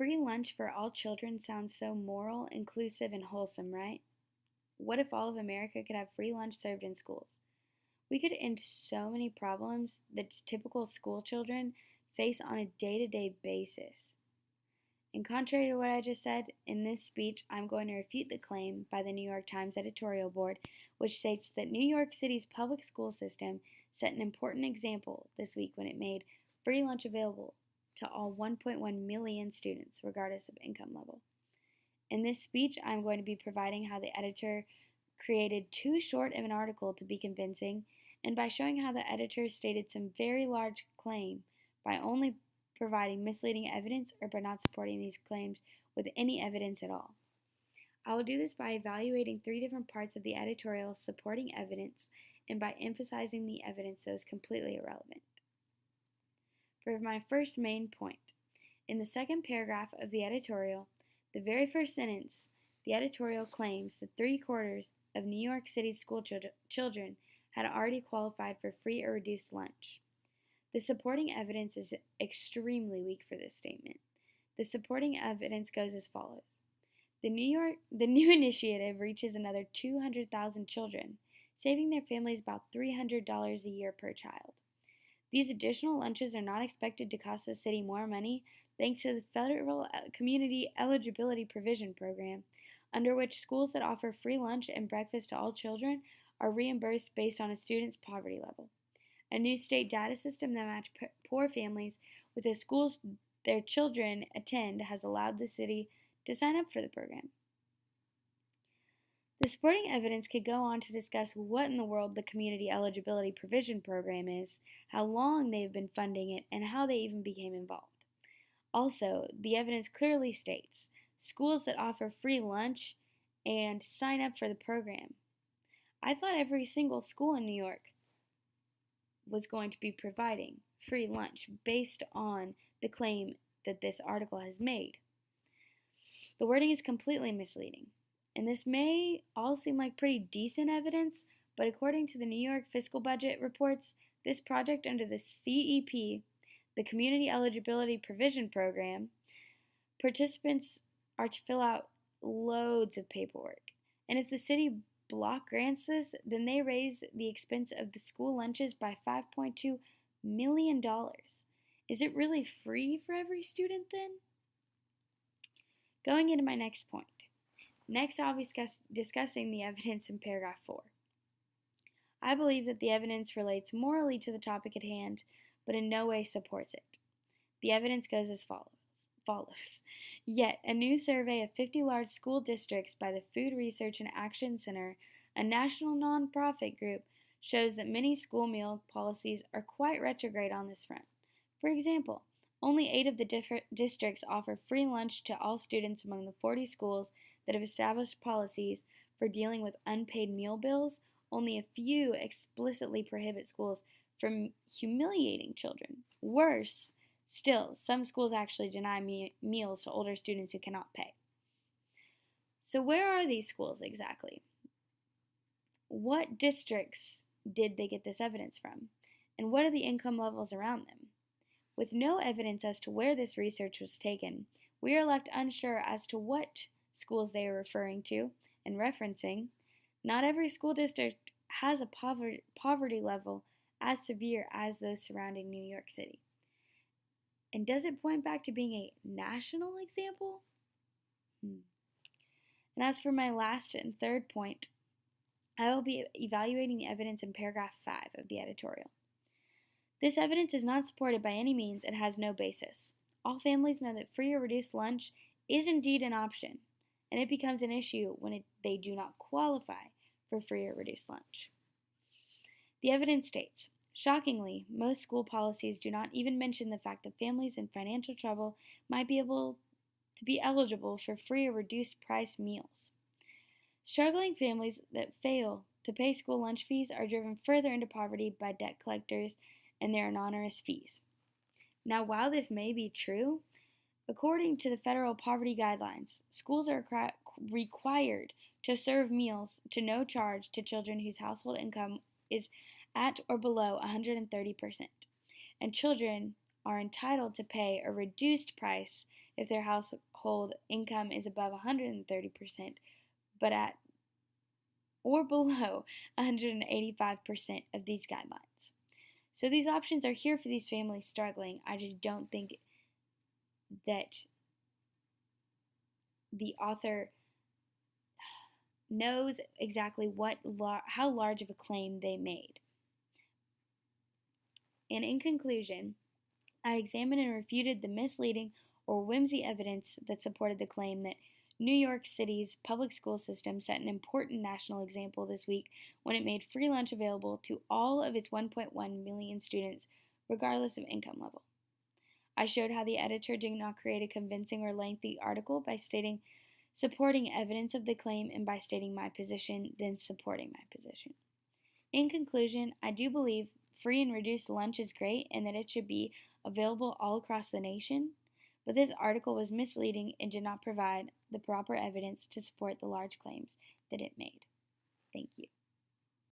Free lunch for all children sounds so moral, inclusive, and wholesome, right? What if all of America could have free lunch served in schools? We could end so many problems that typical school children face on a day to day basis. And contrary to what I just said, in this speech, I'm going to refute the claim by the New York Times editorial board, which states that New York City's public school system set an important example this week when it made free lunch available to all 1.1 million students, regardless of income level. In this speech, I'm going to be providing how the editor created too short of an article to be convincing, and by showing how the editor stated some very large claim by only providing misleading evidence or by not supporting these claims with any evidence at all. I will do this by evaluating three different parts of the editorial supporting evidence and by emphasizing the evidence that was completely irrelevant. For my first main point, in the second paragraph of the editorial, the very first sentence, the editorial claims that 3/4 of New York City's school children had already qualified for free or reduced lunch. The supporting evidence is extremely weak for this statement. The supporting evidence goes as follows. The new initiative reaches another 200,000 children, saving their families about $300 a year per child. These additional lunches are not expected to cost the city more money thanks to the federal Community Eligibility Provision Program, under which schools that offer free lunch and breakfast to all children are reimbursed based on a student's poverty level. A new state data system that matches poor families with the schools their children attend has allowed the city to sign up for the program. The supporting evidence could go on to discuss what in the world the Community Eligibility Provision Program is, how long they have been funding it, and how they even became involved. Also, the evidence clearly states schools that offer free lunch and sign up for the program. I thought every single school in New York was going to be providing free lunch based on the claim that this article has made. The wording is completely misleading. And this may all seem like pretty decent evidence, but according to the New York fiscal budget reports, this project under the CEP, the Community Eligibility Provision Program, participants are to fill out loads of paperwork. And if the city block grants this, then they raise the expense of the school lunches by $5.2 million. Is it really free for every student then? Going into my next point. Next, I'll be discussing the evidence in paragraph 4. I believe that the evidence relates morally to the topic at hand, but in no way supports it. The evidence goes as follows. Yet, a new survey of 50 large school districts by the Food Research and Action Center, a national nonprofit group, shows that many school meal policies are quite retrograde on this front. For example, only 8 of the districts offer free lunch to all students among the 40 schools that have established policies for dealing with unpaid meal bills. Only a few explicitly prohibit schools from humiliating children. Worse still, some schools actually deny meals to older students who cannot pay. So where are these schools exactly? What districts did they get this evidence from? And what are the income levels around them? With no evidence as to where this research was taken, we are left unsure as to what schools they are referring to and referencing. Not every school district has a poverty level as severe as those surrounding New York City. And does it point back to being a national example? And as for my last and third point, I will be evaluating the evidence in paragraph 5 of the editorial. This evidence is not supported by any means and has no basis. All families know that free or reduced lunch is indeed an option, and it becomes an issue when they do not qualify for free or reduced lunch. The evidence states, shockingly, most school policies do not even mention the fact that families in financial trouble might be able to be eligible for free or reduced price meals. Struggling families that fail to pay school lunch fees are driven further into poverty by debt collectors and their onerous fees. Now, while this may be true, according to the federal poverty guidelines, schools are required to serve meals to no charge to children whose household income is at or below 130%, and children are entitled to pay a reduced price if their household income is above 130%, but at or below 185% of these guidelines. So these options are here for these families struggling. I just don't think that the author knows exactly how large of a claim they made. And in conclusion, I examined and refuted the misleading or whimsy evidence that supported the claim that New York City's public school system set an important national example this week when it made free lunch available to all of its 1.1 million students, regardless of income level. I showed how the editor did not create a convincing or lengthy article by stating supporting evidence of the claim and by stating my position, then supporting my position. In conclusion, I do believe free and reduced lunch is great and that it should be available all across the nation, but this article was misleading and did not provide the proper evidence to support the large claims that it made.